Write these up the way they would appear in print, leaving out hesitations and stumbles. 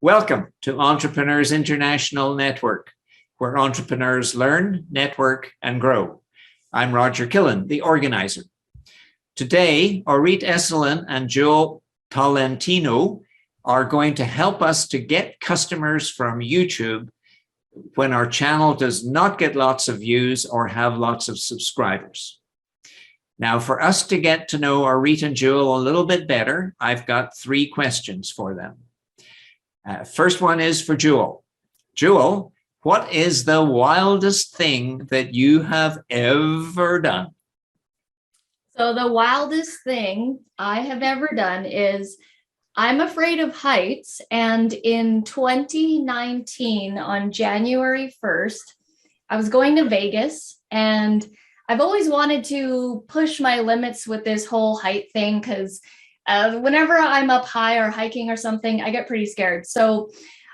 Welcome to Entrepreneurs International Network, where entrepreneurs learn, network, and grow. I'm Roger Killen, the organizer. Today, Orit Esselin and Joel Tolentino are going to help us to get customers from YouTube when our channel does not get lots of views or have lots of subscribers. Now, for us to get to know Orit and Joel a little bit better, I've got 3 questions for them. First one is for Joel. Joel, what is the wildest thing that you have ever done? So the wildest thing I have ever done is I'm afraid of heights. And in 2019, on January 1st, I was going to Vegas, and I've always wanted to push my limits with this whole height thing because whenever I'm up high or hiking or something, I get pretty scared. So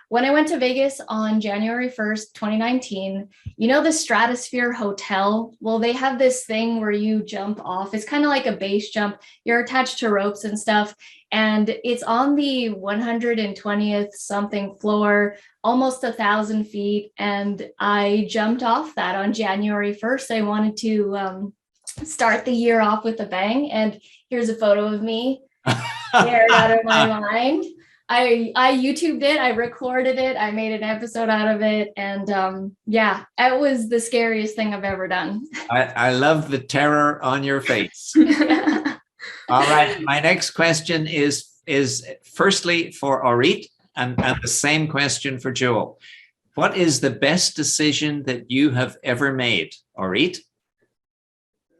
when I went to Vegas on January 1st, 2019, you know the Stratosphere Hotel? Well, they have this thing where you jump off. It's kind of like a base jump. You're attached to ropes and stuff. And it's on the 120th something floor, almost 1,000 feet. And I jumped off that on January 1st. I wanted to start the year off with a bang. And here's a photo of me. Scared out of my mind. I YouTubed it, I recorded it, I made an episode out of it, and yeah, it was the scariest thing I've ever done. I love the terror on your face. All right, my next question is firstly for Orit, and the same question for Joel. What is the best decision that you have ever made, Orit?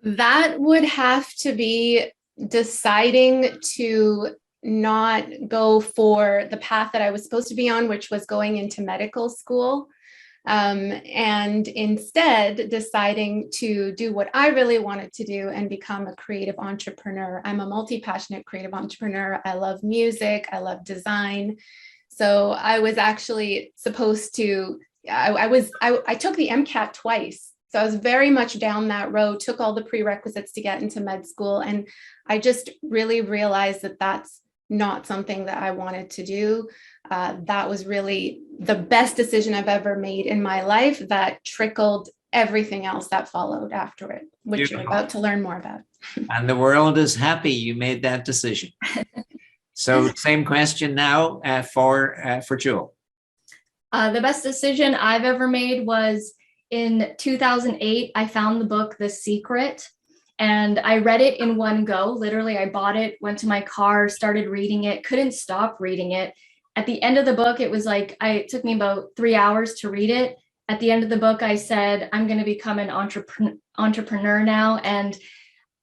That would have to be deciding to not go for the path that I was supposed to be on, which was going into medical school, and instead deciding to do what I really wanted to do and become a creative entrepreneur. I'm a multi-passionate creative entrepreneur. I love music. I love design. So I was actually supposed to, I took the MCAT twice. So I was very much down that road, took all the prerequisites to get into med school. And I just really realized that that's not something that I wanted to do. That was really the best decision I've ever made in my life that trickled everything else that followed after it, which Beautiful. You're about to learn more about. And the world is happy you made that decision. So same question now for Joel. The best decision I've ever made was in 2008, I found the book, The Secret, and I read it in one go. Literally, I bought it, went to my car, started reading it, couldn't stop reading it. At the end of the book, it was like, it took me about 3 hours to read it. At the end of the book, I said, I'm going to become an entrepreneur now. And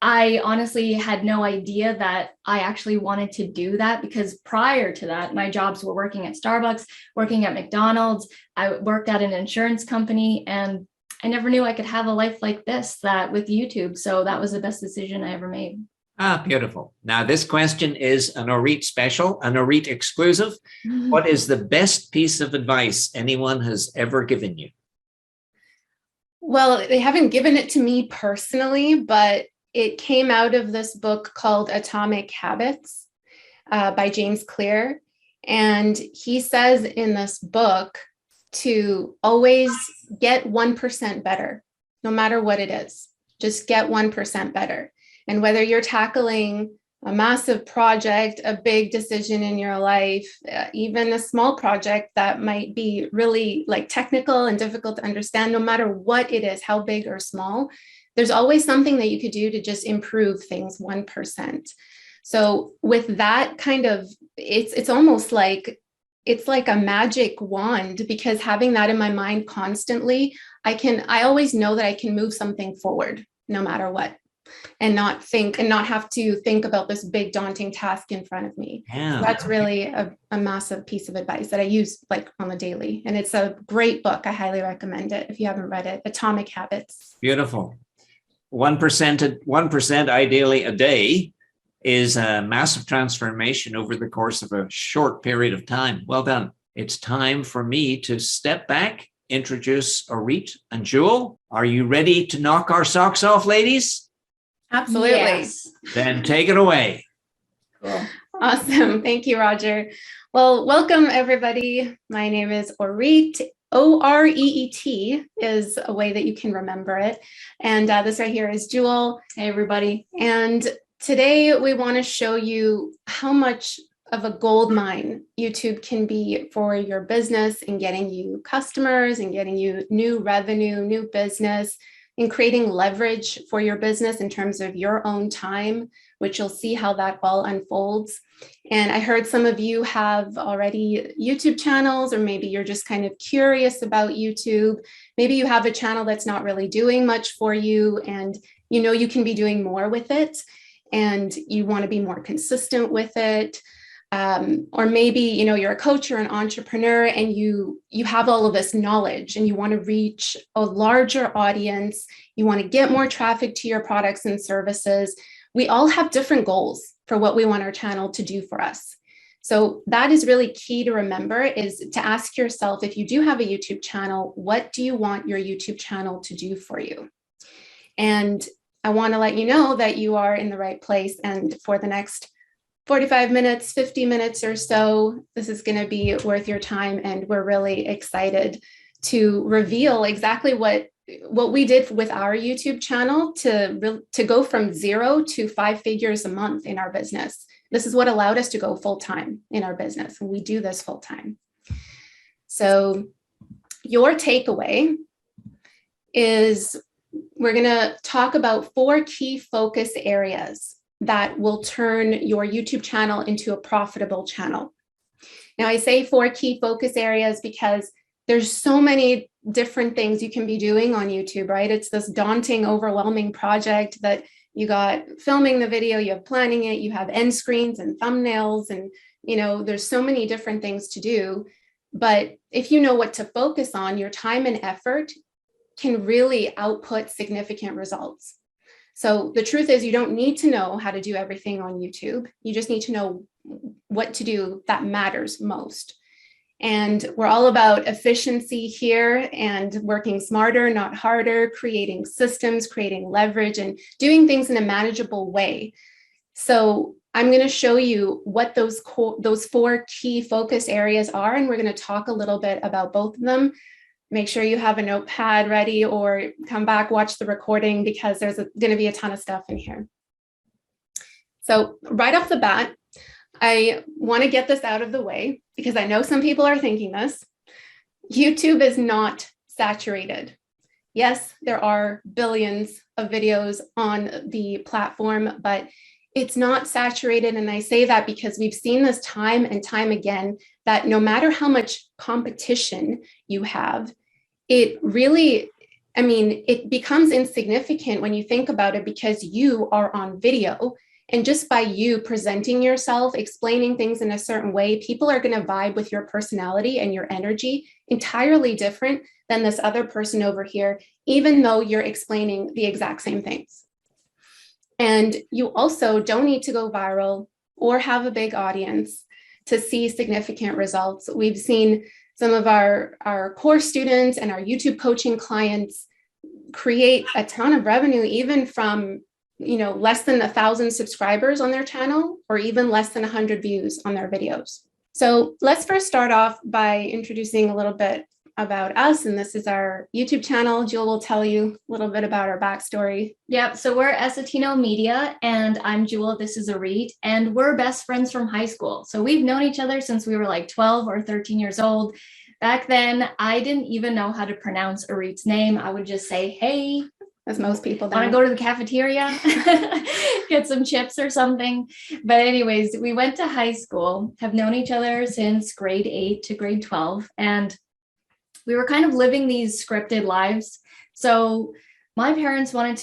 I honestly had no idea that I actually wanted to do that, because prior to that, my jobs were working at Starbucks, working at McDonald's. I worked at an insurance company, and I never knew I could have a life like this, that with YouTube. So that was the best decision I ever made. Ah, beautiful. Now, this question is an Orit special, an Orit exclusive. Mm-hmm. What is the best piece of advice anyone has ever given you? Well, they haven't given it to me personally, but it came out of this book called Atomic Habits by James Clear. And he says in this book to always get 1% better, no matter what it is. Just get 1% better. And whether you're tackling a massive project, a big decision in your life, even a small project that might be really like technical and difficult to understand, no matter what it is, how big or small, there's always something that you could do to just improve things 1%. So with that kind of, it's almost like, it's like a magic wand, because having that in my mind constantly, I always know that I can move something forward no matter what, and not have to think about this big daunting task in front of me. Yeah. So that's really a massive piece of advice that I use like on the daily. And it's a great book. I highly recommend it if you haven't read it, Atomic Habits. Beautiful. 1% ideally a day is a massive transformation over the course of a short period of time. Well done. It's time for me to step back, introduce Orit and Joel. Are you ready to knock our socks off, ladies? Absolutely. Yes. Then take it away. Cool. Awesome. Thank you, Roger. Well, welcome everybody. My name is Oreet. O-R-E-E-T is a way that you can remember it. And this right here is Jewel. Hey, everybody. And today we want to show you how much of a gold mine YouTube can be for your business and getting you customers and getting you new revenue, new business, and creating leverage for your business in terms of your own time, which you'll see how that all unfolds. And I heard some of you have already YouTube channels, or maybe you're just kind of curious about YouTube. Maybe you have a channel that's not really doing much for you and you know you can be doing more with it and you want to be more consistent with it. Or maybe, you know, you're a coach or an entrepreneur and you have all of this knowledge and you want to reach a larger audience. You want to get more traffic to your products and services. We all have different goals for what we want our channel to do for us. So that is really key to remember, is to ask yourself, if you do have a YouTube channel, what do you want your YouTube channel to do for you? And I want to let you know that you are in the right place. And for the next 45 minutes, 50 minutes or so, this is going to be worth your time. And we're really excited to reveal exactly what we did with our YouTube channel to go from 0 to 5 figures a month in our business. This is what allowed us to go full time in our business. And we do this full time. So your takeaway is we're going to talk about 4 key focus areas that will turn your YouTube channel into a profitable channel. Now, I say 4 key focus areas because there's so many different things you can be doing on YouTube, right? It's this daunting, overwhelming project that you got filming the video, you have planning it, you have end screens and thumbnails, and you know, there's so many different things to do. But if you know what to focus on, your time and effort can really output significant results. So the truth is, you don't need to know how to do everything on YouTube. You just need to know what to do that matters most. And we're all about efficiency here and working smarter, not harder, creating systems, creating leverage, and doing things in a manageable way. So I'm going to show you what those 4 key focus areas are, and we're going to talk a little bit about both of them. Make sure you have a notepad ready or come back, watch the recording, because there's going to be a ton of stuff in here. So right off the bat, I want to get this out of the way because I know some people are thinking this. YouTube is not saturated. Yes, there are billions of videos on the platform, but it's not saturated. And I say that because we've seen this time and time again, that no matter how much competition you have, it really, I mean, it becomes insignificant when you think about it, because you are on video. And just by you presenting yourself, explaining things in a certain way, people are going to vibe with your personality and your energy entirely different than this other person over here, even though you're explaining the exact same things. And you also don't need to go viral or have a big audience to see significant results. We've seen some of our course students and our YouTube coaching clients create a ton of revenue, even from, you know, less than 1,000 subscribers on their channel, or even less than 100 views on their videos. So let's first start off by introducing a little bit about us. And this is our YouTube channel. Jill will tell you a little bit about our backstory. Yep. So we're essetinomedia, and I'm Jewel. This is Oreet, and we're best friends from high school. So we've known each other since we were like 12 or 13 years old. Back then, I didn't even know how to pronounce Oreet's name. I would just say, hey, as most people do. Want to go to the cafeteria, get some chips or something. But anyways, we went to high school, have known each other since grade 8 to grade 12. And we were kind of living these scripted lives. So my parents wanted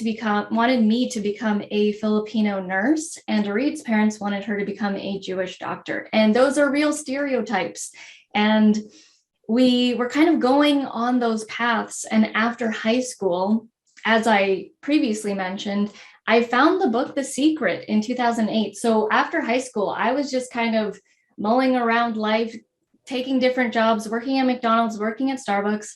me to become a Filipino nurse, and Oreet's parents wanted her to become a Jewish doctor. And those are real stereotypes. And we were kind of going on those paths. And after high school, as I previously mentioned, I found the book The Secret in 2008. So after high school, I was just kind of mulling around life, taking different jobs, working at McDonald's, working at Starbucks,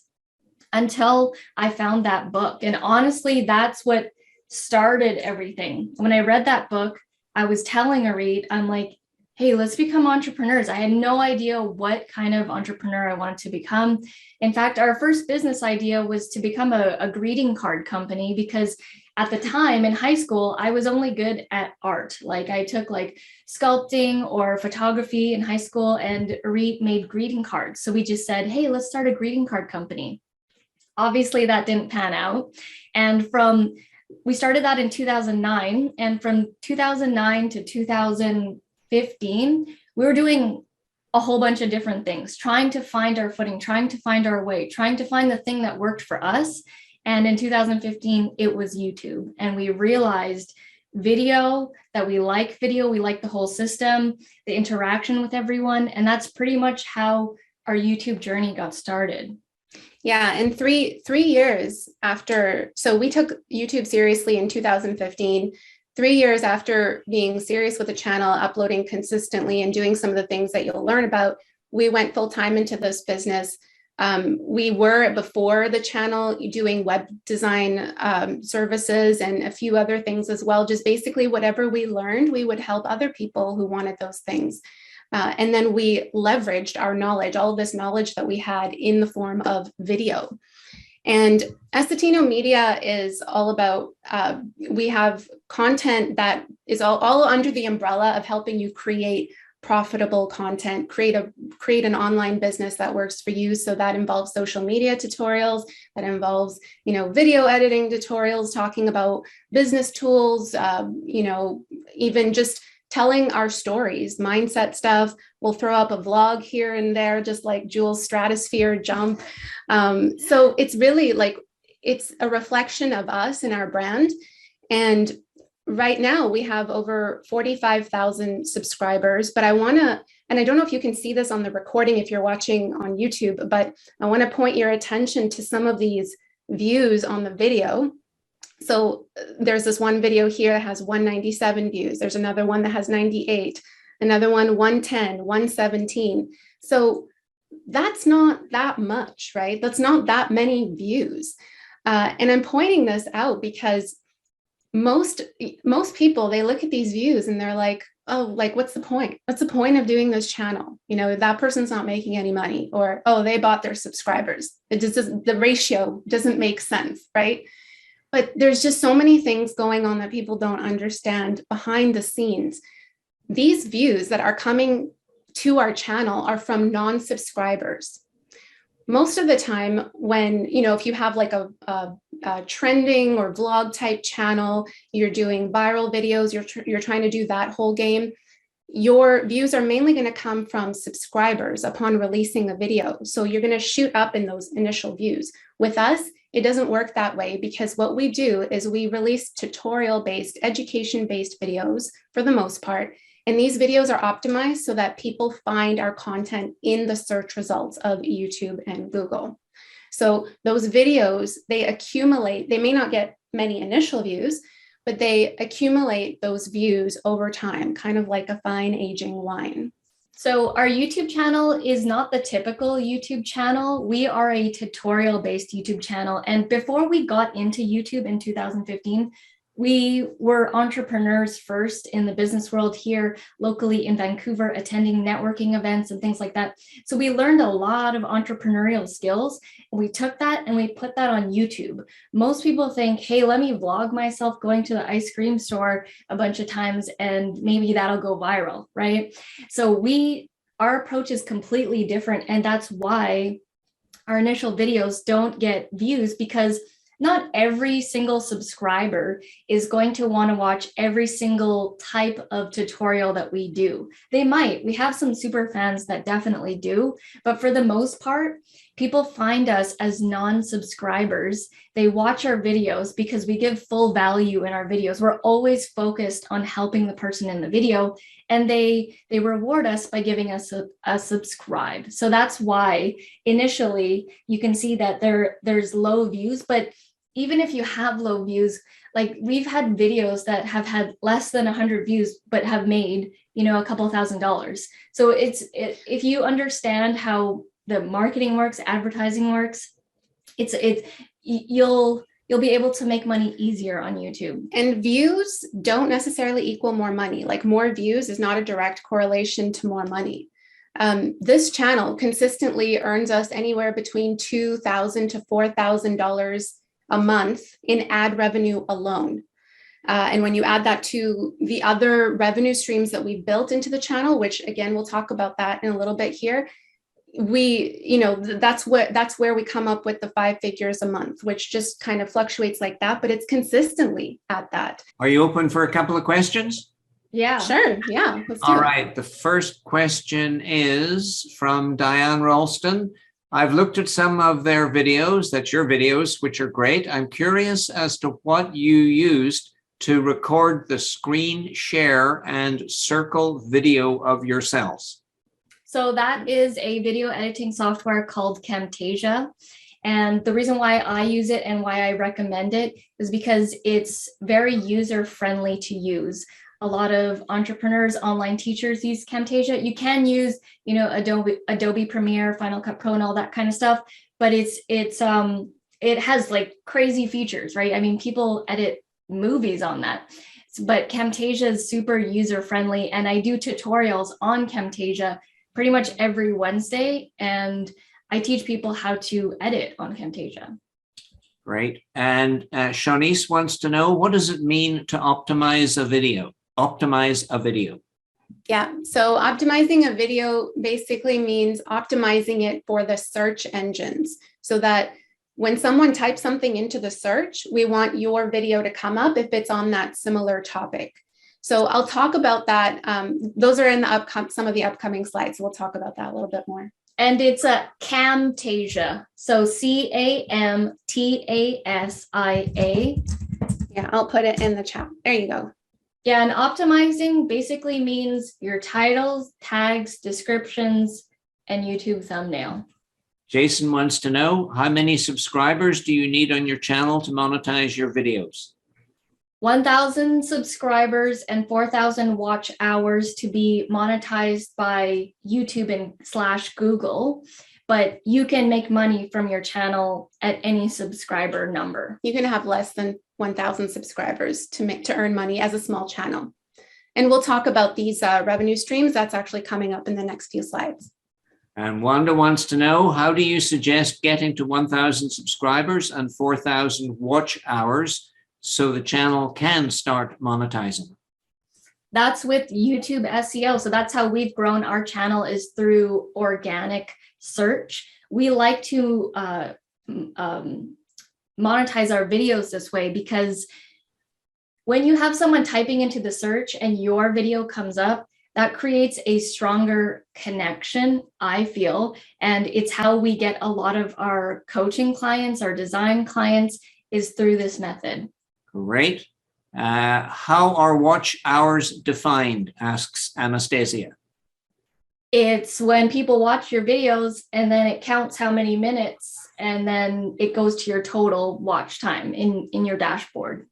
until I found that book. And honestly, that's what started everything. When I read that book, I was telling Oreet, I'm like, hey, let's become entrepreneurs. I had no idea what kind of entrepreneur I wanted to become. In fact, our first business idea was to become a greeting card company, because at the time in high school, I was only good at art. Like I took like sculpting or photography in high school, and made greeting cards. So we just said, hey, let's start a greeting card company. Obviously, that didn't pan out. And we started that in 2009. And from 2009 to 2015, we were doing a whole bunch of different things, trying to find our footing, trying to find our way, trying to find the thing that worked for us. And in 2015, it was YouTube. And we realized that we like video, we like the whole system, the interaction with everyone. And that's pretty much how our YouTube journey got started. Yeah, and three years after, so we took YouTube seriously in 2015. 3 years after being serious with the channel, uploading consistently and doing some of the things that you'll learn about, we went full time into this business. We were, before the channel, doing web design services and a few other things as well. Just basically whatever we learned, we would help other people who wanted those things. And then we leveraged our knowledge, all of this knowledge that we had, in the form of video. And Essetinomedia is all about, we have content that is all under the umbrella of helping you create profitable content, create an online business that works for you. So that involves social media tutorials, that involves, video editing tutorials, talking about business tools, even just telling our stories, mindset stuff. We'll throw up a vlog here and there, just like Jules' stratosphere jump. So it's really like, it's a reflection of us and our brand. And right now we have over 45,000 subscribers, but I want to, and I don't know if you can see this on the recording if you're watching on YouTube, but I want to point your attention to some of these views on the video. So there's this one video here that has 197 views. There's another one that has 98, another one 110, 117. So that's not that much, right? That's not that many views. And I'm pointing this out because most people, they look at these views and they're like, oh, like, what's the point? What's the point of doing this channel? That person's not making any money, or, oh, they bought their subscribers. The ratio doesn't make sense, right? But there's just so many things going on that people don't understand behind the scenes. These views that are coming to our channel are from non-subscribers. Most of the time when, if you have like a trending or vlog type channel, you're doing viral videos, you're trying to do that whole game, your views are mainly going to come from subscribers upon releasing a video. So you're going to shoot up in those initial views. With us, it doesn't work that way, because what we do is we release tutorial-based, education-based videos for the most part. And these videos are optimized so that people find our content in the search results of YouTube and Google. So those videos, they accumulate, they may not get many initial views, but they accumulate those views over time, kind of like a fine aging wine. So our YouTube channel is not the typical YouTube channel. We are a tutorial-based YouTube channel. And before we got into YouTube in 2015, we were entrepreneurs first in the business world here locally in Vancouver, attending networking events and things like that. So we learned a lot of entrepreneurial skills. We took that and we put that on YouTube. Most people think, hey, let me vlog myself going to the ice cream store a bunch of times and maybe that'll go viral, right? So our approach is completely different. And that's why our initial videos don't get views, because not every single subscriber is going to want to watch every single type of tutorial that we do. They might. We have some super fans that definitely do, but for the most part, people find us as non-subscribers. They watch our videos because we give full value in our videos. We're always focused on helping the person in the video, and they reward us by giving us a subscribe. So that's why initially you can see that there's low views, but even if you have low views, like we've had videos that have had less than 100 views, but have made, a couple $1,000s. So if you understand how the marketing works, advertising works, you'll you'll be able to make money easier on YouTube. And views don't necessarily equal more money. Like more views is not a direct correlation to more money. This channel consistently earns us anywhere between $2,000 to $4,000 a month in ad revenue alone. And when you add that to the other revenue streams that we built into the channel, which again, we'll talk about that in a little bit here, that's where we come up with the 5 figures a month, which just kind of fluctuates like that, but it's consistently at that. Are you open for a couple of questions? Yeah. Sure. Yeah. Let's do All it. right. The first question is from Diane Ralston. I've looked at some of their videos, that's your videos, which are great. I'm curious as to what you used to record the screen share and circle video of yourselves. So that is a video editing software called Camtasia. And the reason why I use it and why I recommend it is because it's very user-friendly to use. A lot of entrepreneurs, online teachers use Camtasia. You can use, Adobe Premiere, Final Cut Pro, and all that kind of stuff, but it has like crazy features, right? I mean, people edit movies on that, but Camtasia is super user-friendly, and I do tutorials on Camtasia pretty much every Wednesday, and I teach people how to edit on Camtasia. Great. And Shanice wants to know, what does it mean to optimize a video? Optimize a video. Yeah. So optimizing a video basically means optimizing it for the search engines so that when someone types something into the search, we want your video to come up if it's on that similar topic. So I'll talk about that. Those are in some of the upcoming slides. So we'll talk about that a little bit more. And it's a Camtasia. So Camtasia. Yeah, I'll put it in the chat. There you go. Yeah, and optimizing basically means your titles, tags, descriptions, and YouTube thumbnail. Jason wants to know, how many subscribers do you need on your channel to monetize your videos? 1,000 subscribers and 4,000 watch hours to be monetized by YouTube and / Google, but you can make money from your channel at any subscriber number. You can have less than 1,000 subscribers to earn money as a small channel. And we'll talk about these revenue streams. That's actually coming up in the next few slides. And Wanda wants to know, how do you suggest getting to 1,000 subscribers and 4,000 watch hours so the channel can start monetizing? That's with YouTube SEO. So that's how we've grown our channel, is through organic search. We like to monetize our videos this way because when you have someone typing into the search and your video comes up, that creates a stronger connection, I feel. And it's how we get a lot of our coaching clients, our design clients, is through this method. Great. How are watch hours defined, asks Anastasia. It's when people watch your videos and then it counts how many minutes, and then it goes to your total watch time in your dashboard.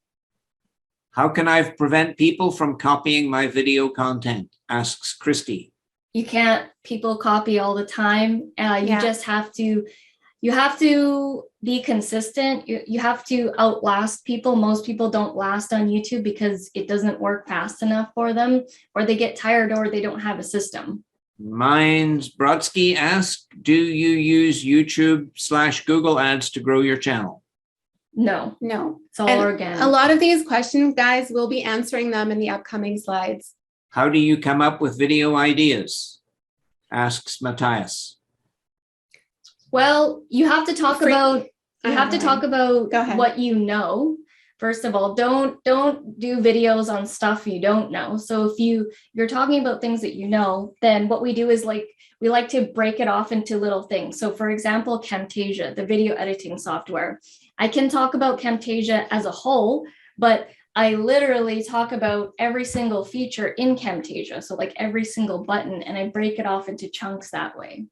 How can I prevent people from copying my video content, asks Christy. You can't. People copy all the time. You just have to, be consistent. You have to outlast people. Most people don't last on YouTube because it doesn't work fast enough for them, or they get tired, or they don't have a system. Mines Brodsky asks, do you use YouTube / Google ads to grow your channel? No. It's all organic. A lot of these questions, guys, we'll be answering them in the upcoming slides. How do you come up with video ideas? Asks Matthias. Well, you have to talk about Go ahead. what you know. First of all, don't do videos on stuff you don't know. So if you're talking about things that you know, then what we do is we like to break it off into little things. So for example, Camtasia, the video editing software. I can talk about Camtasia as a whole, but I literally talk about every single feature in Camtasia. So like every single button, and I break it off into chunks that way.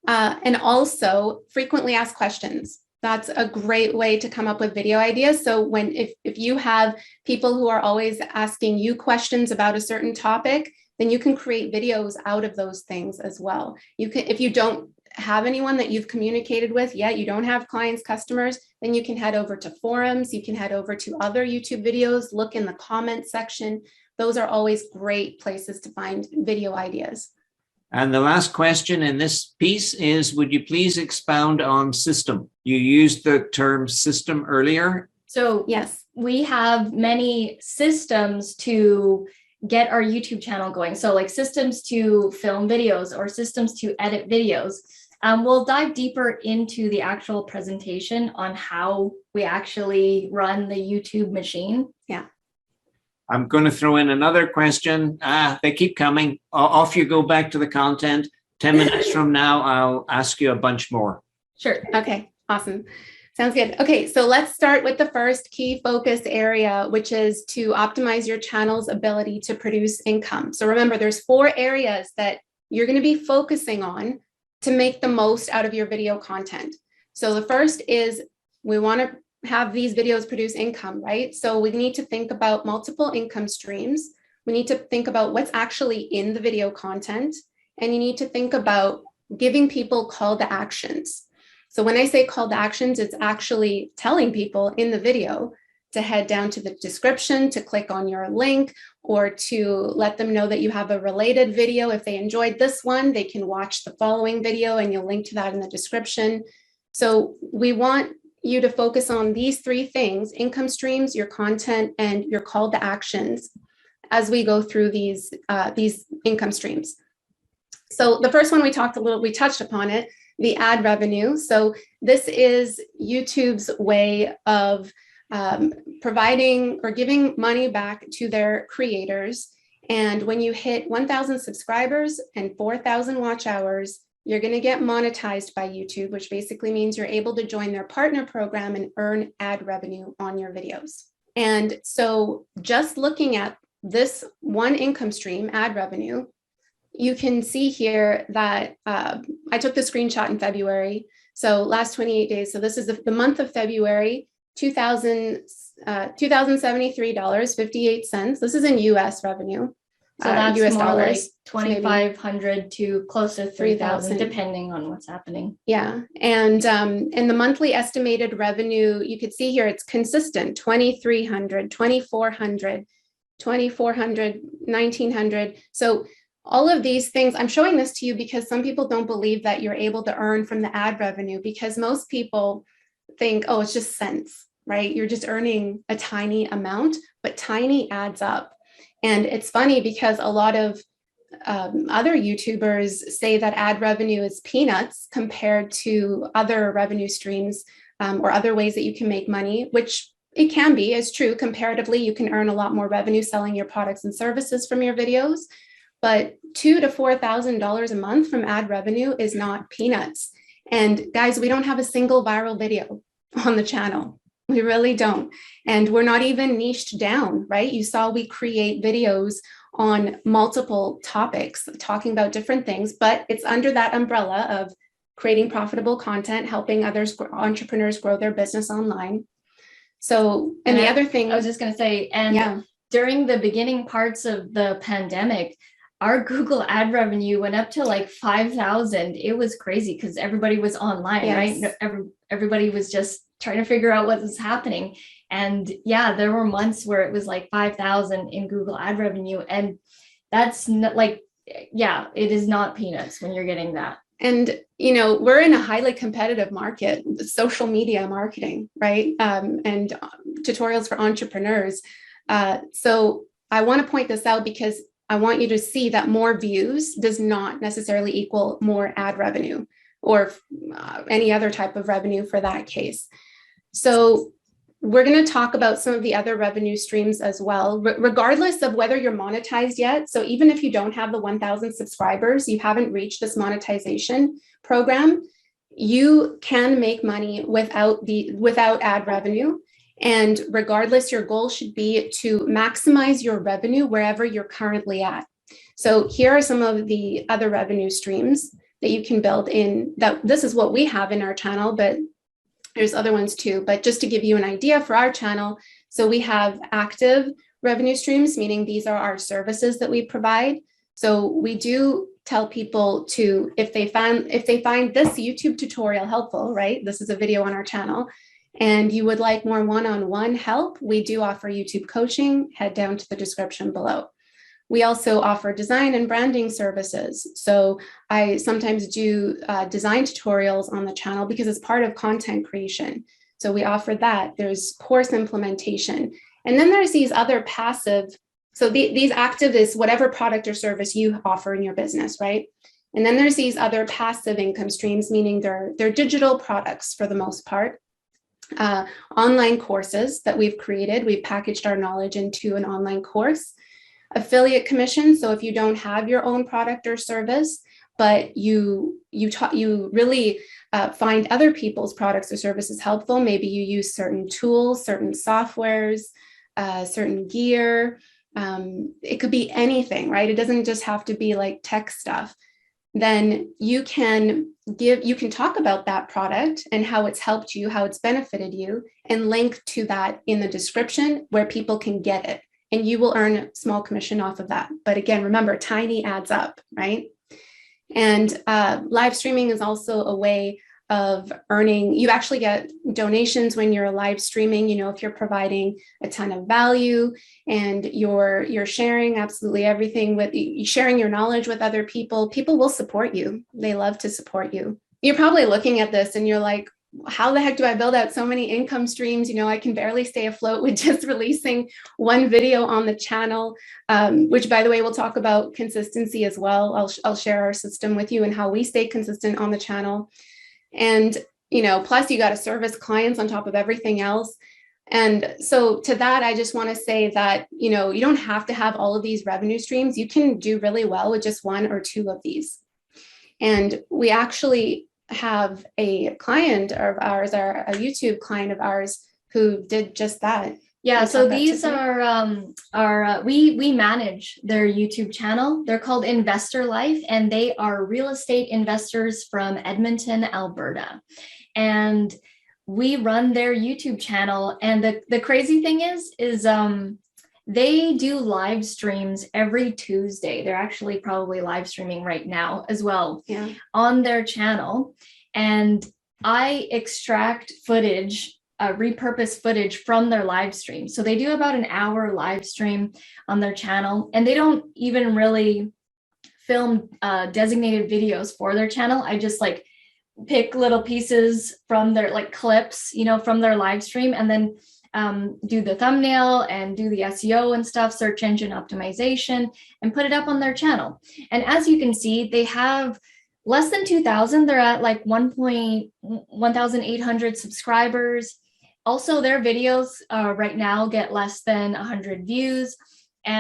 And also frequently asked questions. That's a great way to come up with video ideas. So if you have people who are always asking you questions about a certain topic, then you can create videos out of those things as well. You can, if you don't have anyone that you've communicated with yet, you don't have clients, customers, then you can head over to forums. You can head over to other YouTube videos, look in the comment section. Those are always great places to find video ideas. And the last question in this piece is, would you please expound on system? You used the term system earlier. So yes, we have many systems to get our YouTube channel going. So like systems to film videos or systems to edit videos. We'll dive deeper into the actual presentation on how we actually run the YouTube machine. Yeah. I'm going to throw in another question. They keep coming. Off you go back to the content. 10 minutes from now, I'll ask you a bunch more. Sure. Okay, awesome. Sounds good. Okay, so let's start with the first key focus area, which is to optimize your channel's ability to produce income. So remember, there's 4 areas that you're going to be focusing on to make the most out of your video content. So the first is we want to have these videos produce income, right? So we need to think about multiple income streams. We need to think about what's actually in the video content. And you need to think about giving people call to actions. So when I say call to actions, it's actually telling people in the video to head down to the description, to click on your link, or to let them know that you have a related video. If they enjoyed this one, they can watch the following video and you'll link to that in the description. So we want you to focus on these 3 things: income streams, your content, and your call to actions as we go through these income streams. So the first one we touched upon it, the ad revenue. So this is YouTube's way of providing or giving money back to their creators. And when you hit 1,000 subscribers and 4,000 watch hours, you're going to get monetized by YouTube, which basically means you're able to join their partner program and earn ad revenue on your videos. And so just looking at this one income stream, ad revenue, you can see here that I took the screenshot in February. So last 28 days. So this is the month of February, $2,073.58. This is in US revenue. So that's US more dollars. like 2,500 to close to 3,000, depending on what's happening. Yeah, and the monthly estimated revenue, you could see here, it's consistent: 2,300, 2,400, 2,400, 1,900. So all of these things, I'm showing this to you because some people don't believe that you're able to earn from the ad revenue, because most people think, oh, it's just cents, right? You're just earning a tiny amount, but tiny adds up. And it's funny because a lot of other YouTubers say that ad revenue is peanuts compared to other revenue streams or other ways that you can make money, which it can be, is true. Comparatively, you can earn a lot more revenue selling your products and services from your videos. But $2,000 to $4,000 a month from ad revenue is not peanuts. And guys, we don't have a single viral video on the channel. We really don't. And we're not even niched down, right? You saw we create videos on multiple topics, talking about different things, but it's under that umbrella of creating profitable content, helping entrepreneurs grow their business online. So, and the other thing I was just going to say, and during the beginning parts of the pandemic, our Google ad revenue went up to like 5,000. It was crazy because everybody was online, right? Everybody was just trying to figure out what was happening. And yeah, there were months where it was like 5,000 in Google ad revenue. And that's not like, yeah, it is not peanuts when you're getting that. And, you know, we're in a highly competitive market, social media marketing, right? And tutorials for entrepreneurs. So I want to point this out because I want you to see that more views does not necessarily equal more ad revenue or any other type of revenue for that case. So we're going to talk about some of the other revenue streams as well, regardless of whether you're monetized yet. So even if you don't have the 1,000 subscribers, you haven't reached this monetization program, you can make money without ad revenue. And regardless, your goal should be to maximize your revenue wherever you're currently at. So here are some of the other revenue streams that you can build in. That this is what we have in our channel, but there's other ones too. But just to give you an idea for our channel, so we have active revenue streams, meaning these are our services that we provide. So we do tell people to, if they find this YouTube tutorial helpful, right? This is a video on our channel, and you would like more one-on-one help, we do offer YouTube coaching. Head down to the description below. We also offer design and branding services. So I sometimes do design tutorials on the channel because it's part of content creation. So we offer that. There's course implementation. And then there's these other passive, so these active is whatever product or service you offer in your business, right? And then there's these other passive income streams, meaning they're digital products for the most part. Online courses that we've created. We've packaged our knowledge into an online course. Affiliate commission. So if you don't have your own product or service, but you really find other people's products or services helpful, maybe you use certain tools, certain softwares, certain gear. It could be anything, right? It doesn't just have to be like tech stuff. Then you can talk about that product and how it's helped you, how it's benefited you, and link to that in the description where people can get it. And you will earn a small commission off of that. But again, remember, tiny adds up, right? And live streaming is also a way of earning. You actually get donations when you're live streaming. You know, if you're providing a ton of value and you're sharing absolutely everything with, sharing your knowledge with other people, people will support you. They love to support you. You're probably looking at this and you're like, how the heck do I build out so many income streams? You know, I can barely stay afloat with just releasing one video on the channel, which, by the way, we'll talk about consistency as well. I'll share our system with you and how we stay consistent on the channel. And, you know, plus you got to service clients on top of everything else. And so to that, I just want to say that, you know, you don't have to have all of these revenue streams. You can do really well with just one or two of these. And we actually have a client of ours, a YouTube client of ours, who did just that. Yeah, so these are we manage their YouTube channel. They're called Investor Life, and they are real estate investors from Edmonton, Alberta. And we run their YouTube channel. And the crazy thing is they do live streams every Tuesday. They're actually probably live streaming right now as well, yeah, on their channel. And I extract footage, repurpose footage from their live stream. So they do about an hour live stream on their channel, and they don't even really film designated videos for their channel. I just like pick little pieces from their like clips, you know, from their live stream, and then do the thumbnail and do the SEO and stuff, search engine optimization, and put it up on their channel. And as you can see, they have less than 2,000. They're at like 1,800 subscribers. Also, their videos right now get less than 100 views.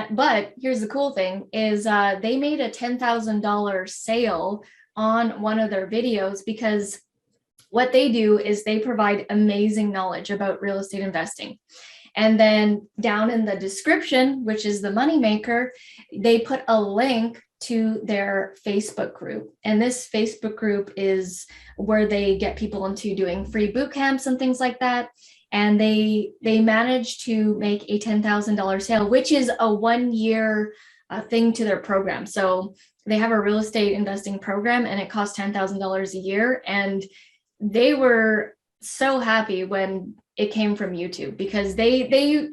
But here's the cool thing is they made a $10,000 sale on one of their videos, because what they do is they provide amazing knowledge about real estate investing. And then down in the description, which is the moneymaker, they put a link to their Facebook group. And this Facebook group is where they get people into doing free boot camps and things like that. And they managed to make a $10,000 sale, which is a 1-year thing to their program. So they have a real estate investing program, and it costs $10,000 a year. And they were so happy when it came from YouTube, because they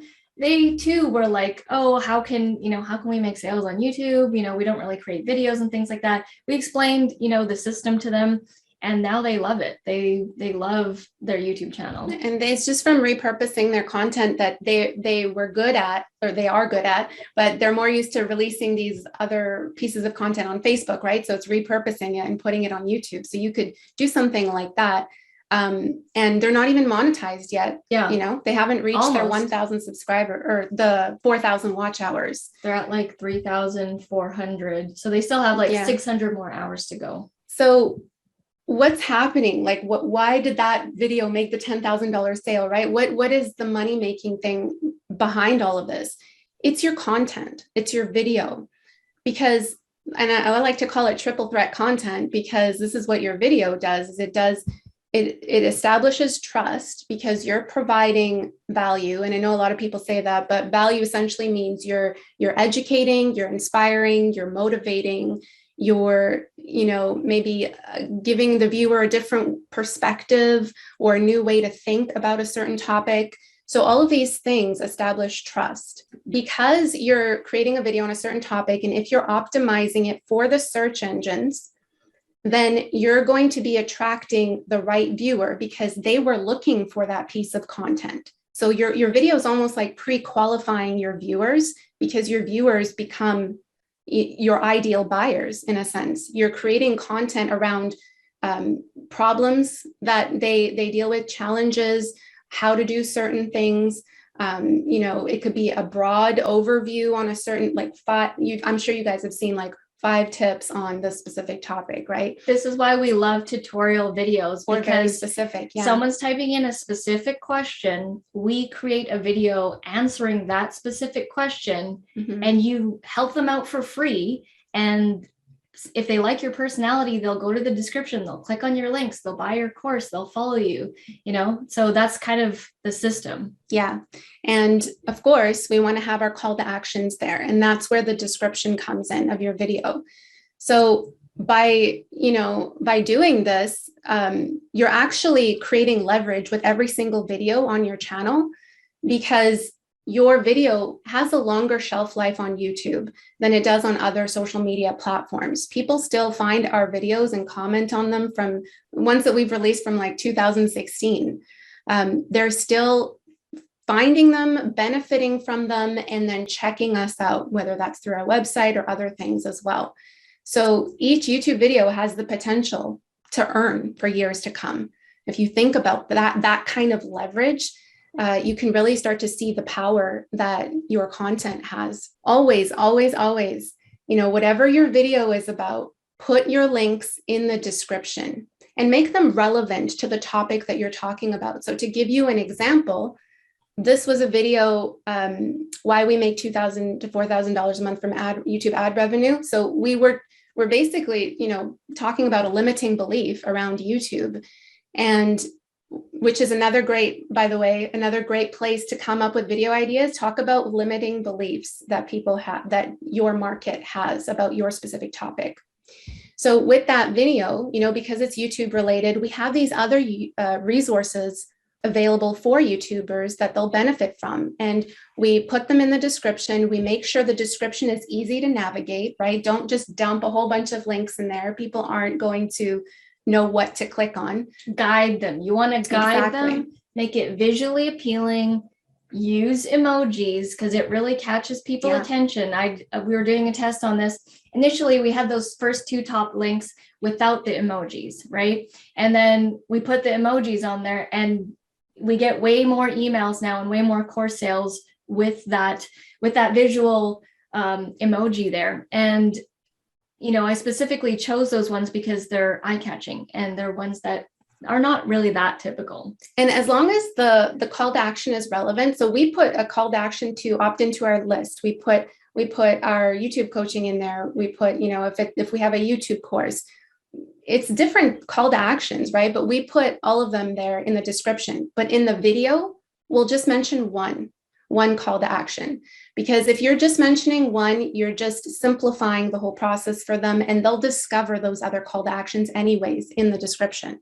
too were like, oh, how can we make sales on YouTube? You know, we don't really create videos and things like that. We explained, you know, the system to them, and now they love it. They love their YouTube channel. And it's just from repurposing their content that they were good at, or they are good at, but they're more used to releasing these other pieces of content on Facebook, right? So it's repurposing it and putting it on YouTube. So you could do something like that. And they're not even monetized yet. Yeah. You know, they haven't reached their 1,000 subscriber or the 4,000 watch hours. They're at like 3,400. So they still have like 600 more hours to go. So what's happening? Like, why did that video make the $10,000 sale, right? What is the money-making thing behind all of this? It's your content. It's your video. Because, and I like to call it triple threat content, because this is what your video does, is it establishes trust, because you're providing value. And I know a lot of people say that, but value essentially means you're educating, you're inspiring, you're motivating, you're, maybe giving the viewer a different perspective or a new way to think about a certain topic. So all of these things establish trust because you're creating a video on a certain topic. And if you're optimizing it for the search engines, then you're going to be attracting the right viewer because they were looking for that piece of content. So your video is almost like pre-qualifying your viewers because your viewers become your ideal buyers in a sense. You're creating content around problems that they deal with, challenges, how to do certain things. It could be a broad overview on a certain, I'm sure you guys have seen 5 tips on this specific topic, right? This is why we love tutorial videos, Or very because specific. Yeah. someone's typing in a specific question, we create a video answering that specific question, and you help them out for free. And if they like your personality, they'll go to the description, they'll click on your links, they'll buy your course, they'll follow you, so that's kind of the system. Yeah. And of course, we want to have our call to actions there. And that's where the description comes in of your video. So by doing this, you're actually creating leverage with every single video on your channel because your video has a longer shelf life on YouTube than it does on other social media platforms. People still find our videos and comment on them from ones that we've released from 2016. They're still finding them, benefiting from them, and then checking us out, whether that's through our website or other things as well. So each YouTube video has the potential to earn for years to come. If you think about that kind of leverage, you can really start to see the power that your content has. Always, always, always, whatever your video is about, put your links in the description and make them relevant to the topic that you're talking about. So to give you an example, this was a video, why we make $2,000 to $4,000 a month from YouTube ad revenue. So we're basically, talking about a limiting belief around YouTube, and which is another great place to come up with video ideas. Talk about limiting beliefs that people have, that your market has about your specific topic. So with that video, because it's YouTube related, we have these other resources available for YouTubers that they'll benefit from. And we put them in the description. We make sure the description is easy to navigate, right? Don't just dump a whole bunch of links in there. People aren't going to know what to click on. Guide them. You want to guide them, make it visually appealing, use emojis because it really catches people's attention. We were doing a test on this. Initially, we had those first 2 top links without the emojis, right? And then we put the emojis on there, and we get way more emails now and way more course sales with that visual emoji there. And I specifically chose those ones because they're eye-catching and they're ones that are not really that typical. And as long as the call to action is relevant, so we put a call to action to opt into our list. We put our YouTube coaching in there. We put, if we have a YouTube course, it's different call to actions, right? But we put all of them there in the description. But in the video, we'll just mention one call to action. Because if you're just mentioning one, you're just simplifying the whole process for them, and they'll discover those other call to actions anyways in the description.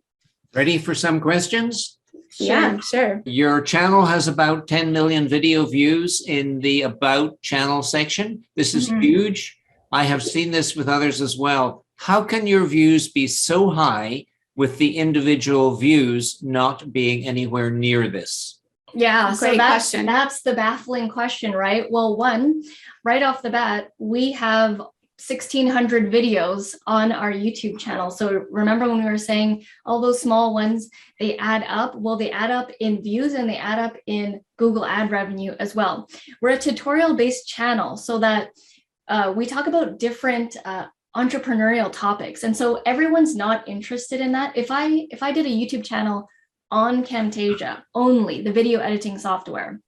Ready for some questions? Yeah, sure. Your channel has about 10 million video views in the About channel section. This is huge. I have seen this with others as well. How can your views be so high with the individual views not being anywhere near this? Yeah, so that's question. That's the baffling question, right? Well, right off the bat, we have 1,600 videos on our YouTube channel. So remember when we were saying all those small ones, they add up? Well, they add up in views and they add up in Google ad revenue as well. We're a tutorial-based channel, so that we talk about different entrepreneurial topics. And so everyone's not interested in that. If I did a YouTube channel on Camtasia only, the video editing software,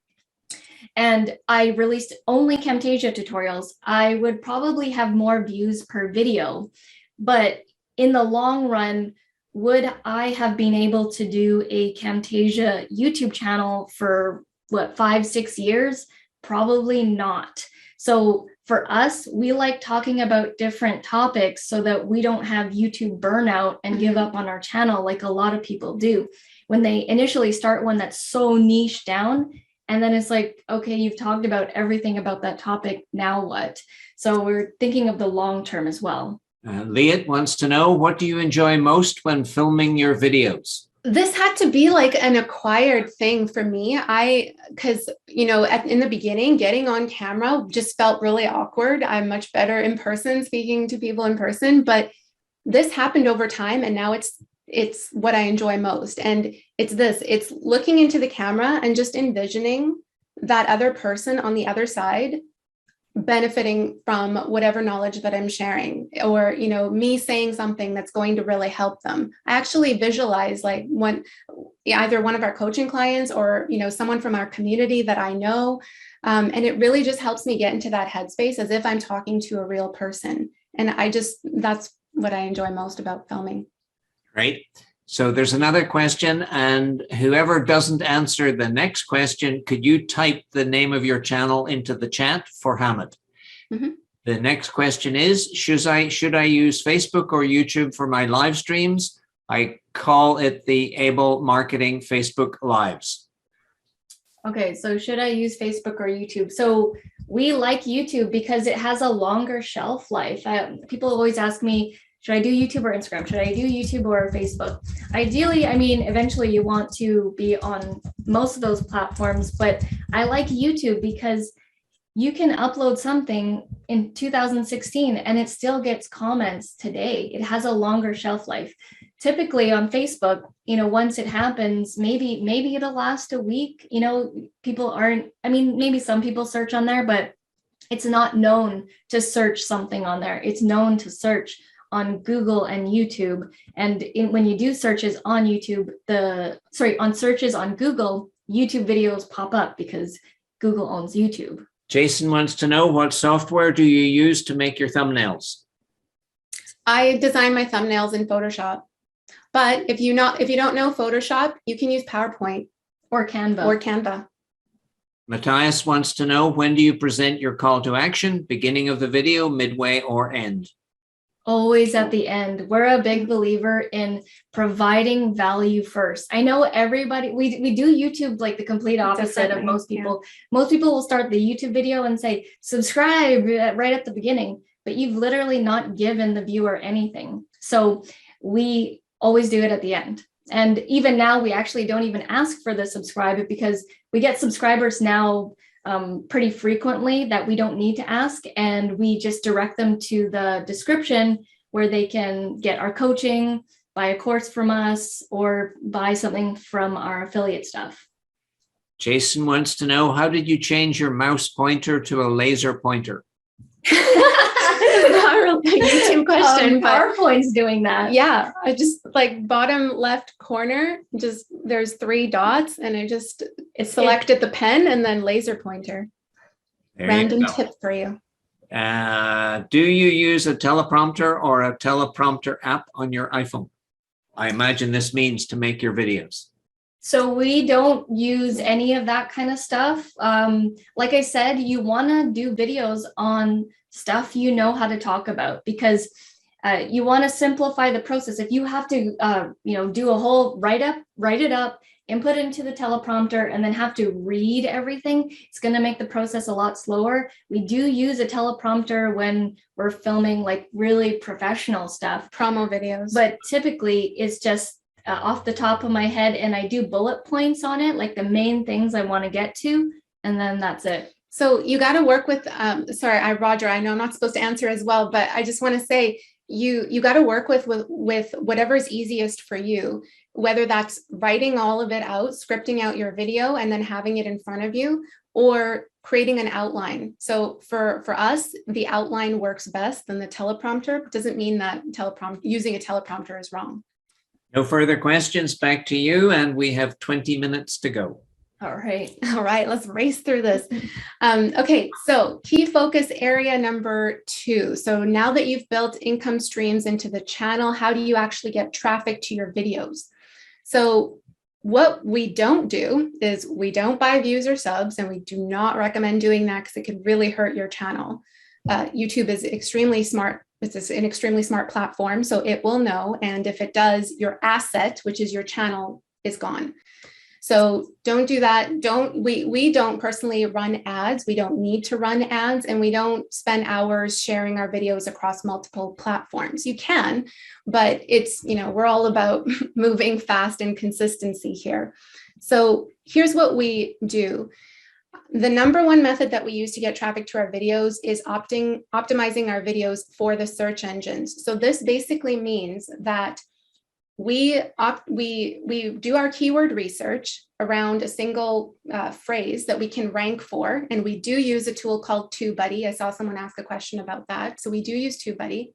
and I released only Camtasia tutorials, I would probably have more views per video. But in the long run, would I have been able to do a Camtasia YouTube channel for 5-6 years? Probably not. So for us, we like talking about different topics so that we don't have YouTube burnout and give up on our channel like a lot of people do. When they initially start one that's so niche down, and then it's like, okay, you've talked about everything about that topic, now what? So we're thinking of the long term as well. Liat wants to know, what do you enjoy most when filming your videos? This had to be like an acquired thing for me. Because, in the beginning, getting on camera just felt really awkward. I'm much better in person, speaking to people in person, but this happened over time, and now it's what I enjoy most. And it's looking into the camera and just envisioning that other person on the other side benefiting from whatever knowledge that I'm sharing, or, me saying something that's going to really help them. I actually visualize like when either one of our coaching clients or, someone from our community that I know. And it really just helps me get into that headspace as if I'm talking to a real person. And that's what I enjoy most about filming. Great. So there's another question, and whoever doesn't answer the next question, could you type the name of your channel into the chat for Hamid? Mm-hmm. The next question is, should I use Facebook or YouTube for my live streams? I call it the Able Marketing Facebook Lives. Okay, so should I use Facebook or YouTube? So we like YouTube because it has a longer shelf life. People always ask me, should I do YouTube or Instagram? Should I do YouTube or Facebook? Ideally, eventually you want to be on most of those platforms, but I like YouTube because you can upload something in 2016 and it still gets comments today. It has a longer shelf life. Typically on Facebook, once it happens, maybe it'll last a week. People aren't, maybe some people search on there, but it's not known to search something on there. It's known to search on Google and YouTube. And when you do searches on YouTube, on searches on Google, YouTube videos pop up because Google owns YouTube. Jason wants to know, what software do you use to make your thumbnails? I design my thumbnails in Photoshop. But if you don't know Photoshop, you can use PowerPoint or Canva. Matthias wants to know, when do you present your call to action? Beginning of the video, midway, or end? Always at the end. We're a big believer in providing value first. I know everybody, we do YouTube like the complete opposite of most people. Yeah. Most people will start the YouTube video and say, subscribe right at the beginning, but you've literally not given the viewer anything. So we always do it at the end. And even now, we actually don't even ask for the subscribe because we get subscribers now pretty frequently that we don't need to ask, and we just direct them to the description where they can get our coaching, buy a course from us, or buy something from our affiliate stuff. Jason wants to know, how did you change your mouse pointer to a laser pointer? Not really a YouTube question. PowerPoint's doing that. Yeah, I just like bottom left corner, there's 3 dots, and it selected the pen and then laser pointer. Random tip for you. Do you use a teleprompter or a teleprompter app on your iPhone? I imagine this means to make your videos. So we don't use any of that kind of stuff. Like I said, you want to do videos on stuff you know how to talk about, because you want to simplify the process. If you have to, do a whole write it up, input it into the teleprompter, and then have to read everything, it's going to make the process a lot slower. We do use a teleprompter when we're filming like really professional stuff, promo videos, but typically it's just off the top of my head, and I do bullet points on it, like the main things I want to get to, and then that's it. So you got to work with, Roger, I know I'm not supposed to answer as well, but I just want to say you got to work with whatever's easiest for you, whether that's writing all of it out, scripting out your video, and then having it in front of you, or creating an outline. So for us, the outline works best than the teleprompter. It doesn't mean that using a teleprompter is wrong. No further questions. Back to you, and we have 20 minutes to go. All right, let's race through this. Okay, so key focus area number 2. So now that you've built income streams into the channel, how do you actually get traffic to your videos? So what we don't do is we don't buy views or subs, and we do not recommend doing that because it could really hurt your channel. YouTube is extremely smart. It's an extremely smart platform, so it will know. And if it does, your asset, which is your channel, is gone. So don't do that. We don't personally run ads. We don't need to run ads, and we don't spend hours sharing our videos across multiple platforms. You can, but it's, we're all about moving fast and consistency here. So here's what we do. The number one method that we use to get traffic to our videos is optimizing our videos for the search engines. So this basically means that we do our keyword research around a single phrase that we can rank for, and we do use a tool called TubeBuddy. I saw someone ask a question about that. So we do use TubeBuddy,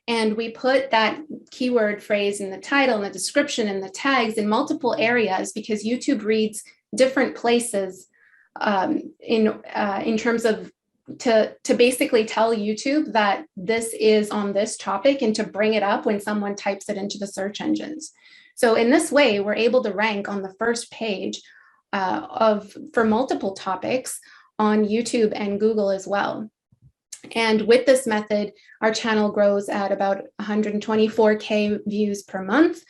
and we put that keyword phrase in the title and the description and the tags in multiple areas, because YouTube reads different places in terms of to basically tell YouTube that this is on this topic and to bring it up when someone types it into the search engines. So in this way, we're able to rank on the first page for multiple topics on YouTube and Google as well. And with this method, our channel grows at about 124K views per month.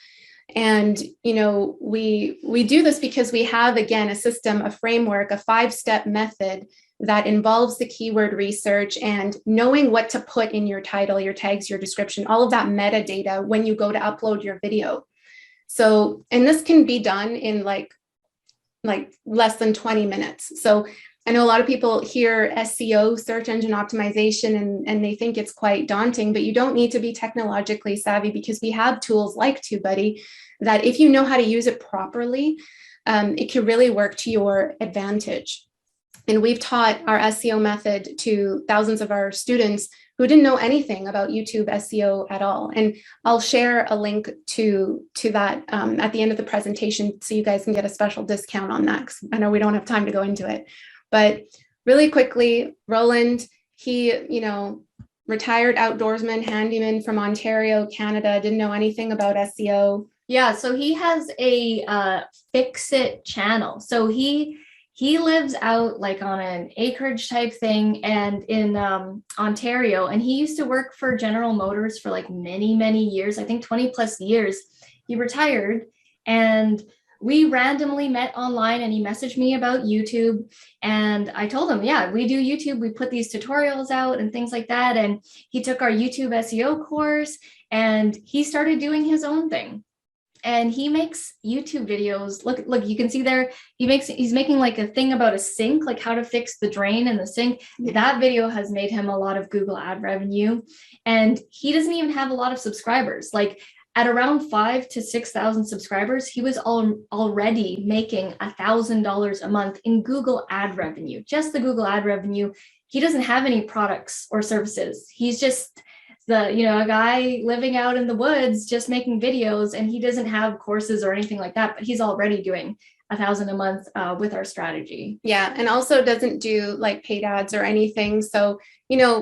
And, we do this because we have, again, a system, a framework, a 5-step method that involves the keyword research and knowing what to put in your title, your tags, your description, all of that metadata when you go to upload your video. So, and this can be done in like less than 20 minutes. So I know a lot of people hear SEO, search engine optimization, and they think it's quite daunting, but you don't need to be technologically savvy, because we have tools like TubeBuddy that if you know how to use it properly, it can really work to your advantage. And we've taught our SEO method to thousands of our students who didn't know anything about YouTube SEO at all. And I'll share a link to that at the end of the presentation, so you guys can get a special discount on that, because I know we don't have time to go into it. But really quickly, Roland, he, retired outdoorsman, handyman from Ontario, Canada, didn't know anything about SEO. Yeah, so he has a Fix-It channel. So he lives out like on an acreage type thing and in Ontario, and he used to work for General Motors for like many, many years, I think 20 plus years. He retired, and we randomly met online, and he messaged me about YouTube, and I told him, yeah, we do YouTube. We put these tutorials out and things like that. And he took our YouTube SEO course, and he started doing his own thing. And he makes YouTube videos. Look, you can see there, he's making like a thing about a sink, like how to fix the drain in the sink. That video has made him a lot of Google ad revenue. And he doesn't even have a lot of subscribers. Like at around 5,000 to 6,000 subscribers, he was already making $1,000 a month in Google ad revenue, just the Google ad revenue. He doesn't have any products or services. He's just a guy living out in the woods, just making videos, and he doesn't have courses or anything like that, but he's already doing $1,000 a month with our strategy. Yeah. And also doesn't do like paid ads or anything. So,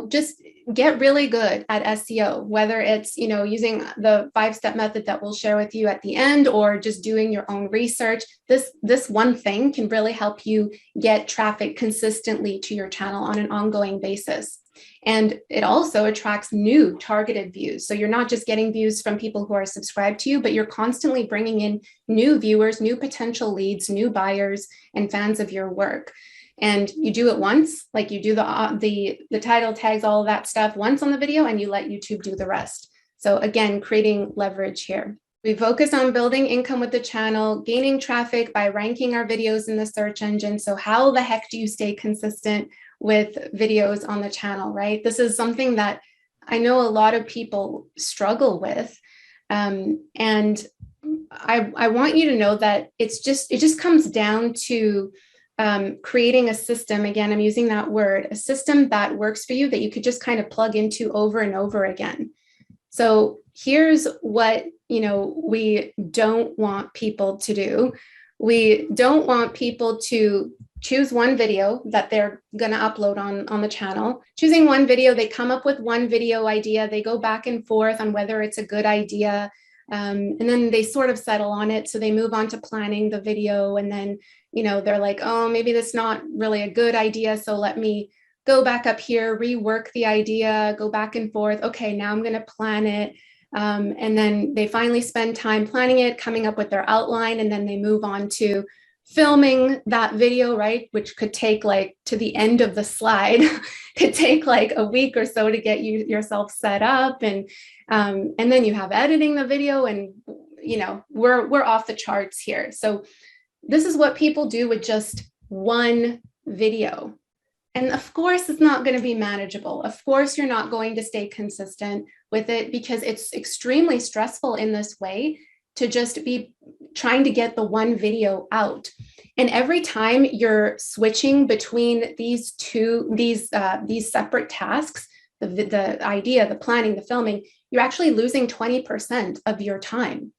just get really good at SEO, whether it's, using the 5-step method that we'll share with you at the end, or just doing your own research. This one thing can really help you get traffic consistently to your channel on an ongoing basis. And it also attracts new targeted views. So you're not just getting views from people who are subscribed to you, but you're constantly bringing in new viewers, new potential leads, new buyers, and fans of your work. And you do it once, like you do the title, tags, all of that stuff once on the video, and you let YouTube do the rest. So again, creating leverage here. We focus on building income with the channel, gaining traffic by ranking our videos in the search engine. So how the heck do you stay consistent with videos on the channel, right? This is something that I know a lot of people struggle with. And I want you to know that it just comes down to creating a system. Again, I'm using that word, a system that works for you, that you could just kind of plug into over and over again. So here's what, we don't want people to do. We don't want people to choose one video that they're going to upload on the channel. Choosing one video, they come up with one video idea, they go back and forth on whether it's a good idea, and then they sort of settle on it. So they move on to planning the video, and then, they're like, oh, maybe that's not really a good idea, so let me go back up here, rework the idea, go back and forth. Okay, now I'm going to plan it. And then they finally spend time planning it, coming up with their outline, and then they move on to filming that video, right? Which could take like to the end of the slide, could take like a week or so to get yourself set up. And then you have editing the video, and we're off the charts here. So this is what people do with just one video. And of course, it's not going to be manageable. Of course, you're not going to stay consistent with it because it's extremely stressful in this way to just be trying to get the one video out. And every time you're switching between these separate tasks, the idea, the planning, the filming, you're actually losing 20% of your time.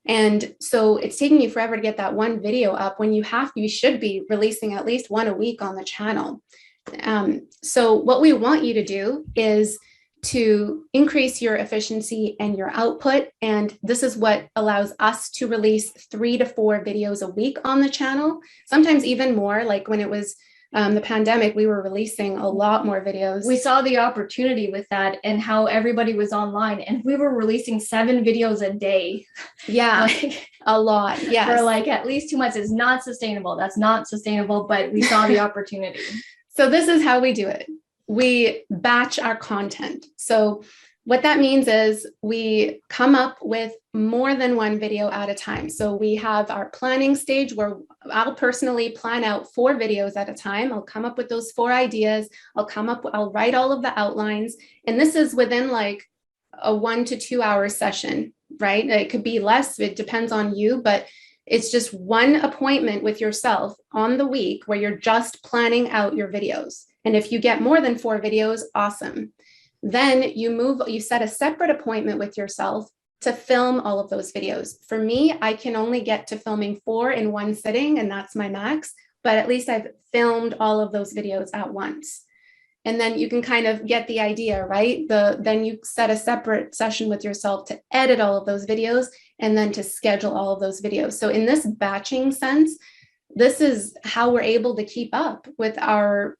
And so it's taking you forever to get that one video up when you should be releasing at least one a week on the channel. So what we want you to do is to increase your efficiency and your output. And this is what allows us to release 3 to 4 videos a week on the channel, sometimes even more. Like when it was the pandemic, we were releasing a lot more videos. We saw the opportunity with that and how everybody was online, and we were releasing 7 videos a day. Yeah, like, a lot. Yes. For like at least 2 months. Is not sustainable. That's not sustainable, but we saw the opportunity. So this is how we do it. We batch our content. So what that means is we come up with more than one video at a time. So we have our planning stage where I'll personally plan out 4 videos at a time. I'll come up with those 4 ideas. I'll write all of the outlines. And this is within like a 1 to 2 hour session, right? It could be less. It depends on you, but it's just one appointment with yourself on the week where you're just planning out your videos. And if you get more than 4 videos, awesome. Then you set a separate appointment with yourself to film all of those videos. For me, I can only get to filming 4 in one sitting, and that's my max, but at least I've filmed all of those videos at once. And then you can kind of get the idea, right? Then you set a separate session with yourself to edit all of those videos and then to schedule all of those videos. So in this batching sense, this is how we're able to keep up with our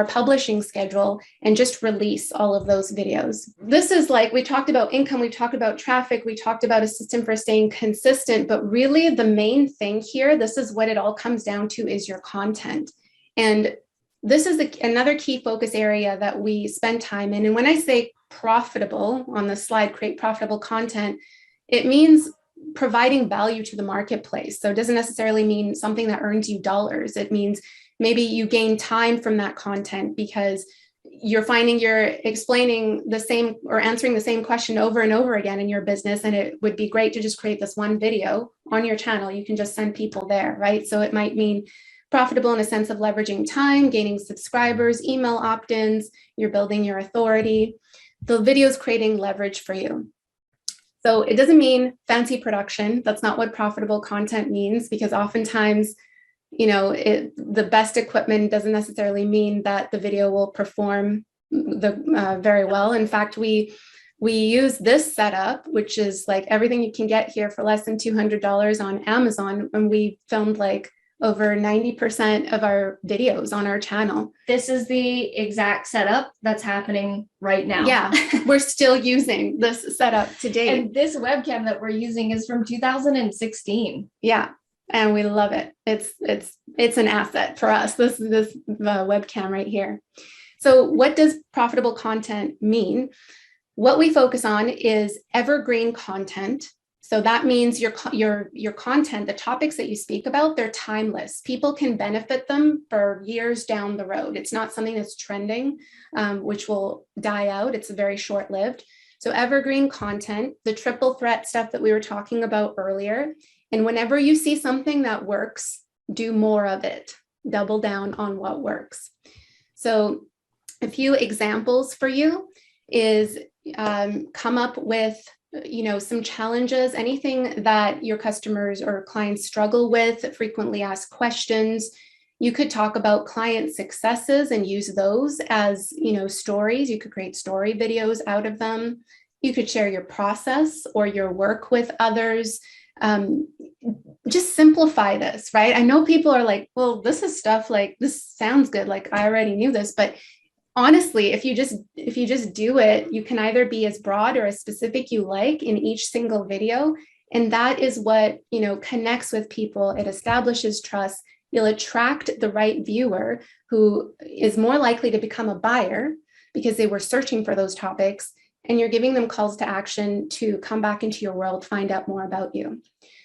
publishing schedule and just release all of those videos. This is like, we talked about income, we talked about traffic, we talked about a system for staying consistent, but really the main thing here, this is what it all comes down to, is your content. And this is another key focus area that we spend time in. And when I say profitable on the slide, create profitable content, it means providing value to the marketplace. So it doesn't necessarily mean something that earns you dollars. It means maybe you gain time from that content because you're finding you're explaining the same or answering the same question over and over again in your business. And it would be great to just create this one video on your channel. You can just send people there, right? So it might mean profitable in a sense of leveraging time, gaining subscribers, email opt-ins, you're building your authority. The video is creating leverage for you. So it doesn't mean fancy production. That's not what profitable content means, because oftentimes, the best equipment doesn't necessarily mean that the video will perform very well. In fact, we use this setup, which is like everything you can get here for less than $200 on Amazon, and we filmed like over 90% of our videos on our channel. This is the exact setup that's happening right now. Yeah, we're still using this setup today. And this webcam that we're using is from 2016. Yeah, and we love it. It's an asset for us, this webcam right here. So what does profitable content mean? What we focus on is evergreen content. So that means your content, the topics that you speak about, they're timeless. People can benefit them for years down the road. It's not something that's trending, which will die out. It's very short-lived. So evergreen content, the triple threat stuff that we were talking about earlier. And whenever you see something that works, do more of it. Double down on what works. So a few examples for you is come up with some challenges, anything that your customers or clients struggle with, frequently asked questions. You could talk about client successes and use those as, stories. You could create story videos out of them. You could share your process or your work with others. just simplify this, right? I know people are like, well, this is stuff like, this sounds good. Like I already knew this, but honestly, if you just do it, you can either be as broad or as specific you like in each single video. And that is what, connects with people. It establishes trust. You'll attract the right viewer who is more likely to become a buyer because they were searching for those topics. And you're giving them calls to action to come back into your world, find out more about you.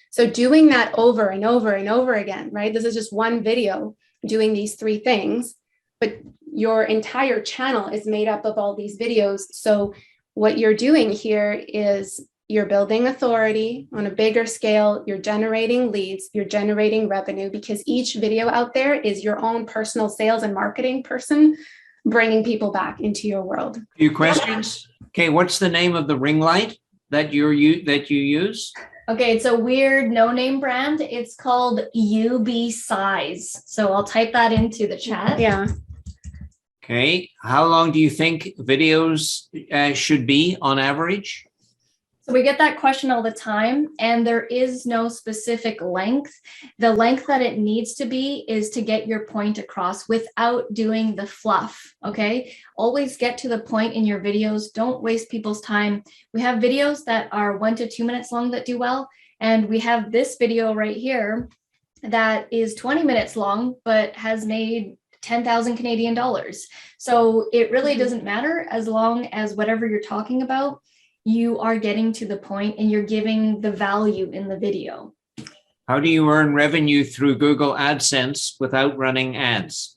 So doing that over and over and over again, right? This is just one video doing these three things, but your entire channel is made up of all these videos. So what you're doing here is you're building authority on a bigger scale, you're generating leads, you're generating revenue, because each video out there is your own personal sales and marketing person bringing people back into your world. A few questions. Okay, what's the name of the ring light that you use? Okay, it's a weird no-name brand. It's called UB Size. So I'll type that into the chat. Yeah. Okay, how long do you think videos should be on average? So we get that question all the time, and there is no specific length. The length that it needs to be is to get your point across without doing the fluff, okay? Always get to the point in your videos. Don't waste people's time. We have videos that are 1 to 2 minutes long that do well, and we have this video right here that is 20 minutes long, but has made 10,000 Canadian dollars. So it really doesn't matter as long as whatever you're talking about, you are getting to the point and you're giving the value in the video. How do you earn revenue through Google AdSense without running ads?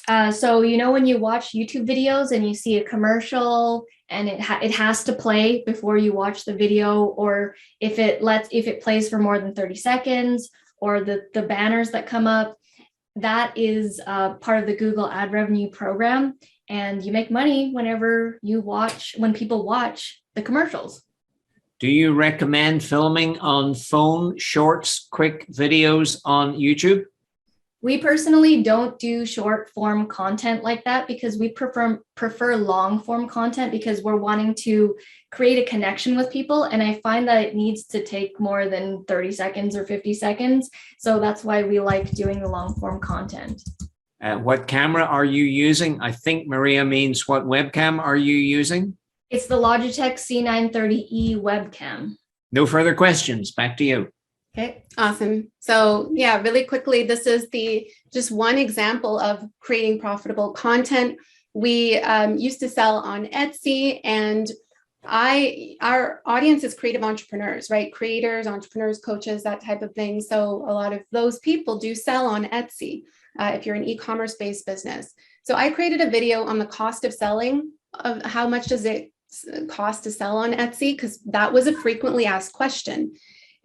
So, when you watch YouTube videos and you see a commercial and it has to play before you watch the video, or if it plays for more than 30 seconds, or the banners that come up, that is part of the Google ad revenue program. And you make money when people watch the commercials. Do you recommend filming on phone, shorts, quick videos on YouTube? We personally don't do short form content like that because we prefer long form content, because we're wanting to create a connection with people. And I find that it needs to take more than 30 seconds or 50 seconds. So that's why we like doing the long form content. What camera are you using? I think Maria means what webcam are you using? It's the Logitech C930E webcam. No further questions. Back to you. Okay. Awesome. So yeah, really quickly, this is just one example of creating profitable content. We used to sell on Etsy, and our audience is creative entrepreneurs, right? Creators, entrepreneurs, coaches, that type of thing. So a lot of those people do sell on Etsy if you're an e-commerce based business. So I created a video on the cost of selling, of how much does it cost to sell on Etsy, because that was a frequently asked question.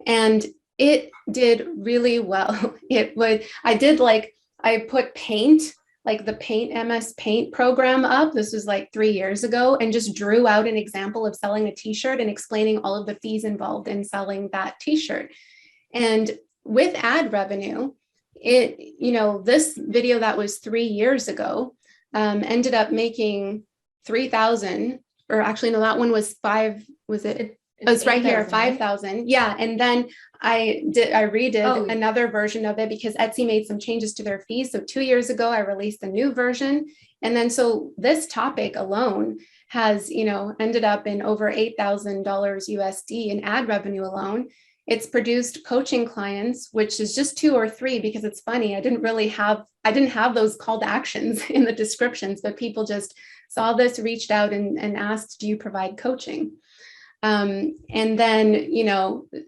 And it did really well. I put Paint, like the MS Paint program up. This was like 3 years ago, and just drew out an example of selling a t-shirt and explaining all of the fees involved in selling that t-shirt. And with ad revenue, this video that was 3 years ago ended up making 3,000, or actually, no, that one was 5, was it? It was right here, 5,000. Yeah. And then I redid another version of it because Etsy made some changes to their fees. So 2 years ago, I released a new version. And then so this topic alone has, ended up in over $8,000 USD in ad revenue alone. It's produced coaching clients, which is just 2 or 3, because it's funny. I didn't have those call to actions in the descriptions, but people just saw this, reached out and asked, do you provide coaching? And then,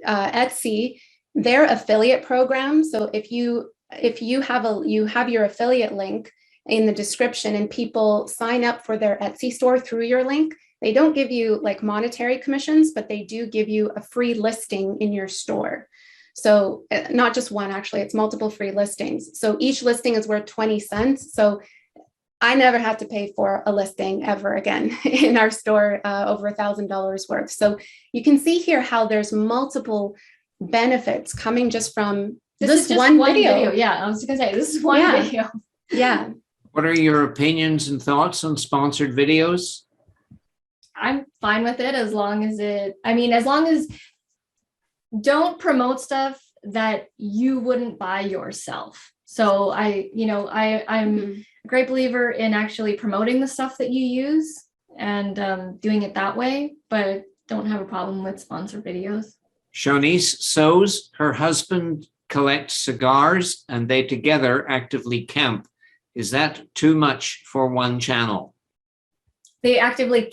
Etsy, their affiliate program. So if you have your affiliate link in the description and people sign up for their Etsy store through your link, they don't give you like monetary commissions, but they do give you a free listing in your store. So not just one, actually, it's multiple free listings. So each listing is worth 20 cents. So I never had to pay for a listing ever again in our store, over $1,000 worth. So you can see here how there's multiple benefits coming just from this one video. Yeah, I was going to say, this is one video. Yeah. What are your opinions and thoughts on sponsored videos? I'm fine with it as long as don't promote stuff that you wouldn't buy yourself. So I'm Mhm. a great believer in actually promoting the stuff that you use and doing it that way, but don't have a problem with sponsor videos. Shanice sews, her husband collects cigars, and they together actively camp. Is that too much for one channel? They actively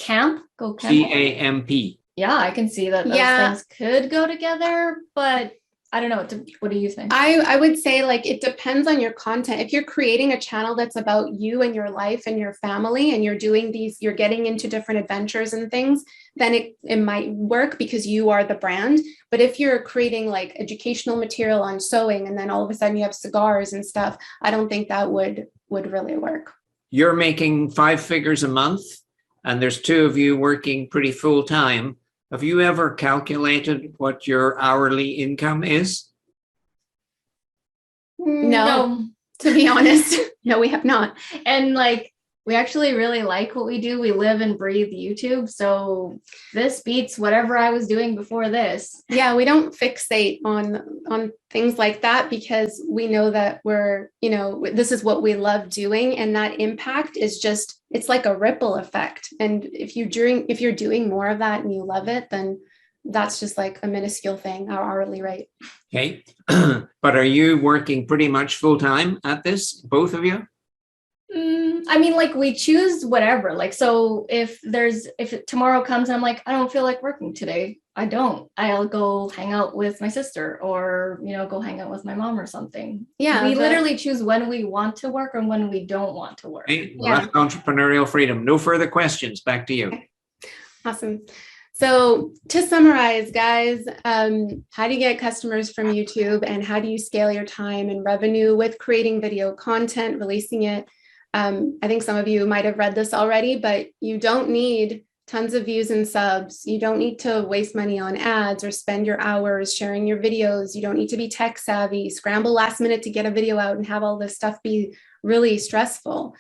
go camping. CAMP. Yeah, I can see that those things could go together, but I don't know. What do you think? I would say, like, it depends on your content. If you're creating a channel that's about you and your life and your family, and you're getting into different adventures and things, then it might work because you are the brand. But if you're creating like educational material on sewing and then all of a sudden you have cigars and stuff, I don't think that would really work. You're making 5 figures a month, and there's 2 of you working pretty full time. Have you ever calculated what your hourly income is? No, to be honest, no, we have not. And like, we actually really like what we do. We live and breathe YouTube. So this beats whatever I was doing before this. Yeah, we don't fixate on things like that because we know that this is what we love doing, and that impact is just, it's like a ripple effect. And if you're doing more of that and you love it, then that's just like a minuscule thing, our hourly rate. Okay. But are you working pretty much full time at this, both of you? I mean, like, we choose whatever. Like, so if tomorrow comes and I'm like, I don't feel like working today, I'll go hang out with my sister or, go hang out with my mom or something. Yeah. We literally choose when we want to work and when we don't want to work. Okay. Well, that's entrepreneurial freedom. No further questions. Back to you. Okay. Awesome. So to summarize, guys, how do you get customers from YouTube, and how do you scale your time and revenue with creating video content, releasing it? I think some of you might have read this already, but you don't need tons of views and subs. You don't need to waste money on ads or spend your hours sharing your videos. You don't need to be tech savvy, scramble last minute to get a video out and have all this stuff be really stressful.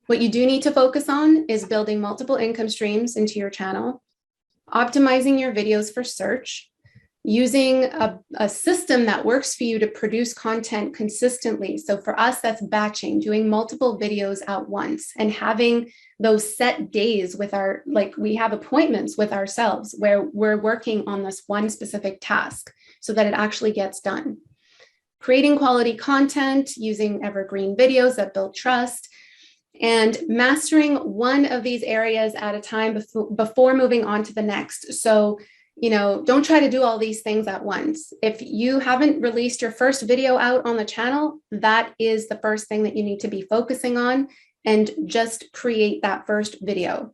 What you do need to focus on is building multiple income streams into your channel, optimizing your videos for search, using a system that works for you to produce content consistently. So for us, that's batching, doing multiple videos at once and having those set days we have appointments with ourselves where we're working on this one specific task so that it actually gets done. Creating quality content using evergreen videos that build trust, and mastering one of these areas at a time before moving on to the next. So, don't try to do all these things at once. If you haven't released your first video out on the channel, that is the first thing that you need to be focusing on, and just create that first video.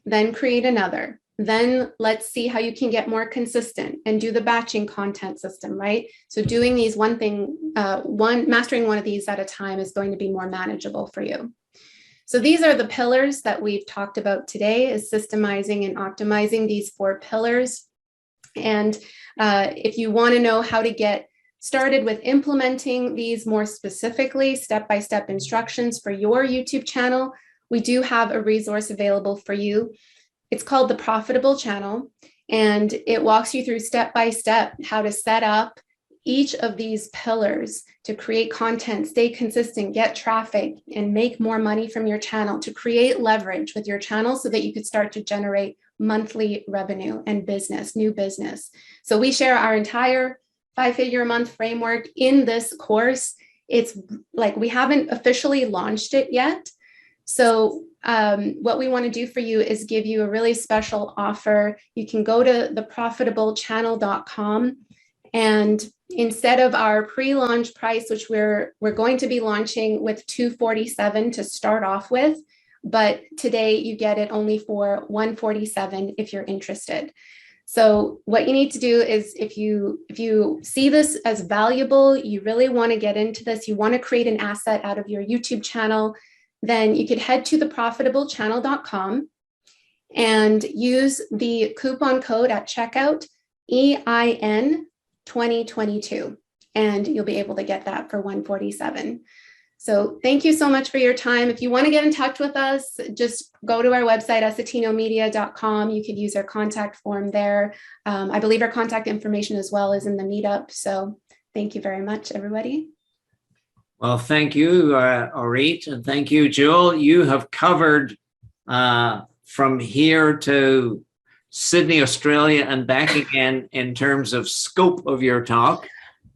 Then create another. Then let's see how you can get more consistent and do the batching content system, right? So doing these mastering one of these at a time is going to be more manageable for you. So these are the pillars that we've talked about today, is systemizing and optimizing these 4 pillars. And if you want to know how to get started with implementing these more specifically, step-by-step instructions for your YouTube channel, we do have a resource available for you. It's called The Profitable Channel, and it walks you through step-by-step how to set up each of these pillars to create content, stay consistent, get traffic, and make more money from your channel, to create leverage with your channel so that you could start to generate monthly revenue and new business. So we share our entire 5-figure a month framework in this course. It's like, we haven't officially launched it yet. So what we want to do for you is give you a really special offer. You can go to theprofitablechannel.com, and instead of our pre-launch price, which we're going to be launching with $247 to start off with, but today you get it only for $147 if you're interested. So what you need to do is, if you see this as valuable, you really want to get into this, you want to create an asset out of your YouTube channel, then you could head to theprofitablechannel.com and use the coupon code at checkout, EIN 2022, and you'll be able to get that for $147. So thank you so much for your time. If you want to get in touch with us, just go to our website, essetinomedia.com. You could use our contact form there. I believe our contact information as well is in the meetup. So thank you very much, everybody. Well, thank you, Orit, and thank you, Jewel. You have covered from here to Sydney, Australia, and back again in terms of scope of your talk.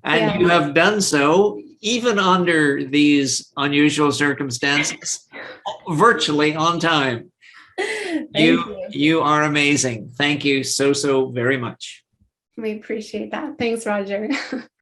And you have done so even under these unusual circumstances, virtually on time. You are amazing. Thank you so very much. We appreciate that. Thanks, Roger.